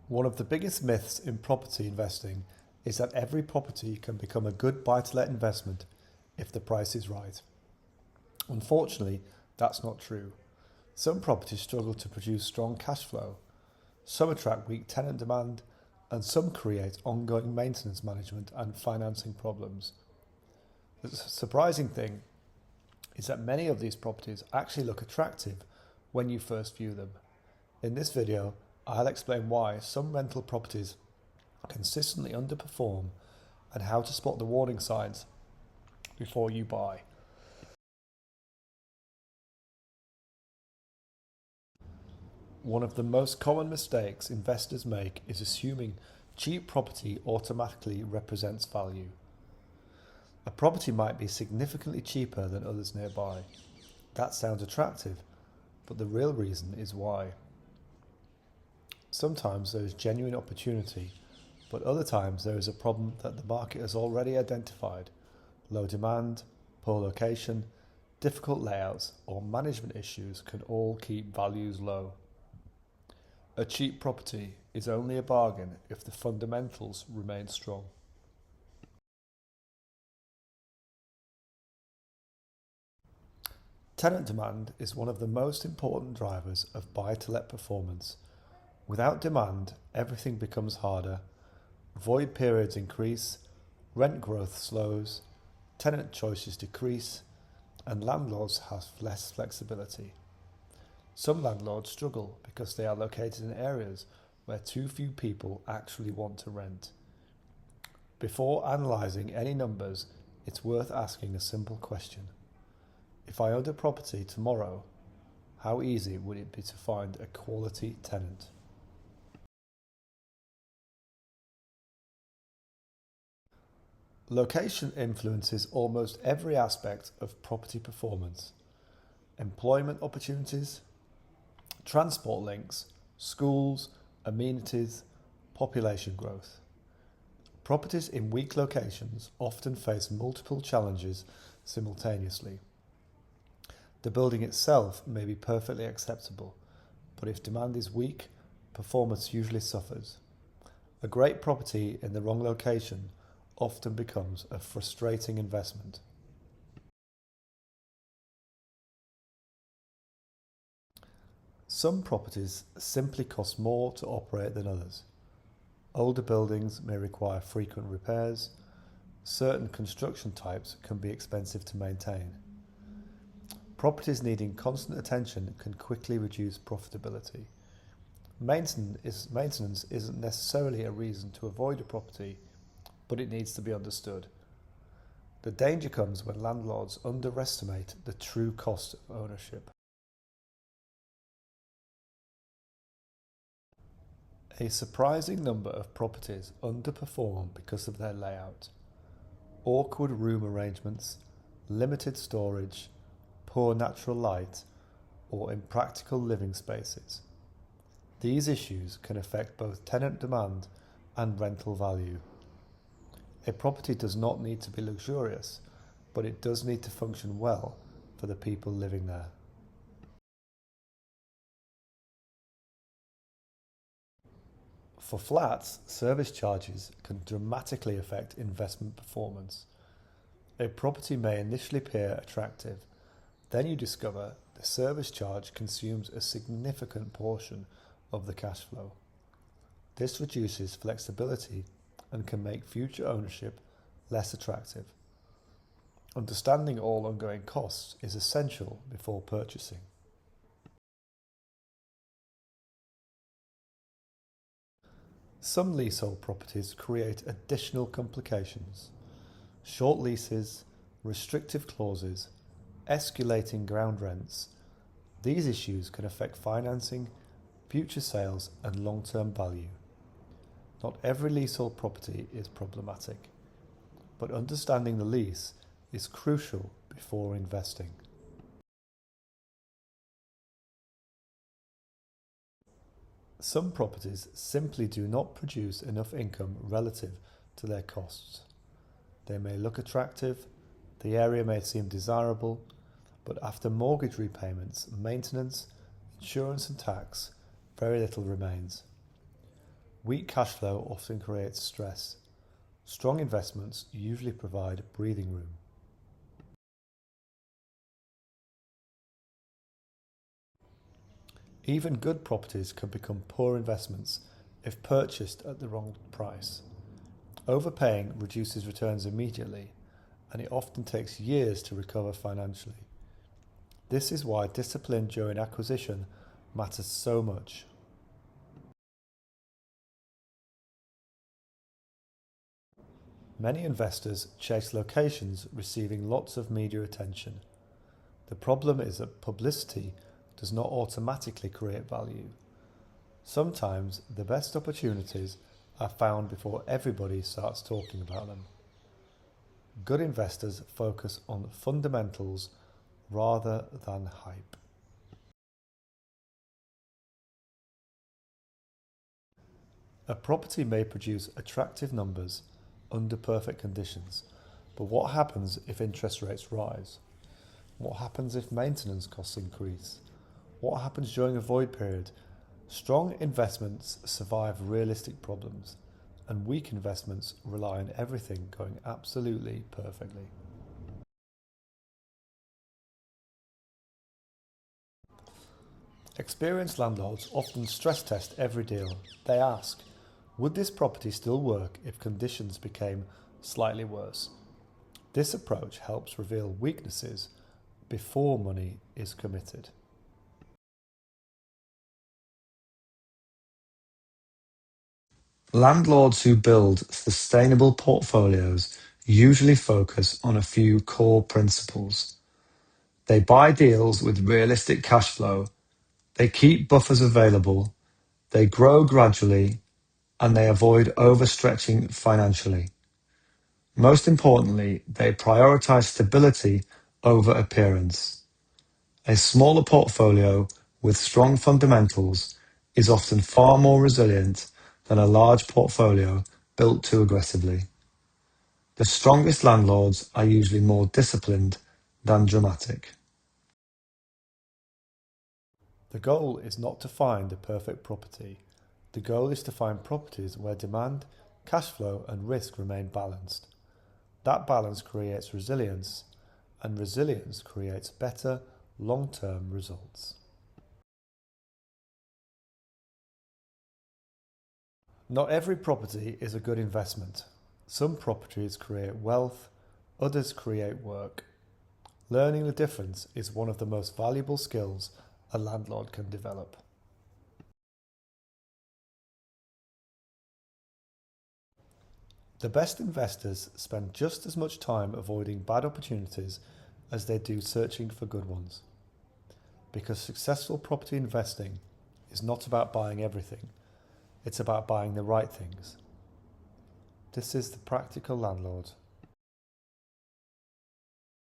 One of the biggest myths in property investing is that every property can become a good buy-to-let investment if the price is right. Unfortunately, that's not true. Some properties struggle to produce strong cash flow, some attract weak tenant demand, and some create ongoing maintenance management and financing problems. The surprising thing is that many of these properties actually look attractive when you first view them. In this video, I'll explain why some rental properties consistently underperform and how to spot the warning signs before you buy. One of the most common mistakes investors make is assuming cheap property automatically represents value. A property might be significantly cheaper than others nearby. That sounds attractive, but the real reason is why. Sometimes there is genuine opportunity, but other times there is a problem that the market has already identified. Low demand, poor location, difficult layouts, or management issues can all keep values low. A cheap property is only a bargain if the fundamentals remain strong. Tenant demand is one of the most important drivers of buy-to-let performance. Without demand, everything becomes harder. Void periods increase, rent growth slows, tenant choices decrease, and landlords have less flexibility. Some landlords struggle because they are located in areas where too few people actually want to rent. Before analysing any numbers, it's worth asking a simple question. If I owned a property tomorrow, how easy would it be to find a quality tenant? Location influences almost every aspect of property performance. Employment opportunities, transport links, schools, amenities, population growth. Properties in weak locations often face multiple challenges simultaneously. The building itself may be perfectly acceptable, but if demand is weak, performance usually suffers. A great property in the wrong location often becomes a frustrating investment. Some properties simply cost more to operate than others. Older buildings may require frequent repairs. Certain construction types can be expensive to maintain. Properties needing constant attention can quickly reduce profitability. Maintenance isn't necessarily a reason to avoid a property, but it needs to be understood. The danger comes when landlords underestimate the true cost of ownership. A surprising number of properties underperform because of their layout. Awkward room arrangements, limited storage, poor natural light, or impractical living spaces. These issues can affect both tenant demand and rental value. A property does not need to be luxurious, but it does need to function well for the people living there. For flats, service charges can dramatically affect investment performance. A property may initially appear attractive, then you discover the service charge consumes a significant portion of the cash flow. This reduces flexibility and can make future ownership less attractive. Understanding all ongoing costs is essential before purchasing. Some leasehold properties create additional complications. Short leases, restrictive clauses, escalating ground rents. These issues can affect financing, future sales, and long-term value. Not every leasehold property is problematic, but understanding the lease is crucial before investing. Some properties simply do not produce enough income relative to their costs. They may look attractive, the area may seem desirable, but after mortgage repayments, maintenance, insurance and tax, very little remains. Weak cash flow often creates stress. Strong investments usually provide breathing room. Even good properties can become poor investments if purchased at the wrong price. Overpaying reduces returns immediately, and it often takes years to recover financially. This is why discipline during acquisition matters so much. Many investors chase locations receiving lots of media attention. The problem is that publicity does not automatically create value. Sometimes the best opportunities are found before everybody starts talking about them. Good investors focus on fundamentals rather than hype. A property may produce attractive numbers under perfect conditions, but what happens if interest rates rise? What happens if maintenance costs increase? What happens during a void period? Strong investments survive realistic problems, and weak investments rely on everything going absolutely perfectly. Experienced landlords often stress test every deal. They ask, would this property still work if conditions became slightly worse? This approach helps reveal weaknesses before money is committed. Landlords who build sustainable portfolios usually focus on a few core principles. They buy deals with realistic cash flow, they keep buffers available, they grow gradually, and they avoid overstretching financially. Most importantly, they prioritize stability over appearance. A smaller portfolio with strong fundamentals is often far more resilient than a large portfolio built too aggressively. The strongest landlords are usually more disciplined than dramatic. The goal is not to find the perfect property. The goal is to find properties where demand, cash flow, and risk remain balanced. That balance creates resilience, and resilience creates better long-term results. Not every property is a good investment. Some properties create wealth, others create work. Learning the difference is one of the most valuable skills a landlord can develop. The best investors spend just as much time avoiding bad opportunities as they do searching for good ones. Because successful property investing is not about buying everything, it's about buying the right things. This is the Practical Landlord.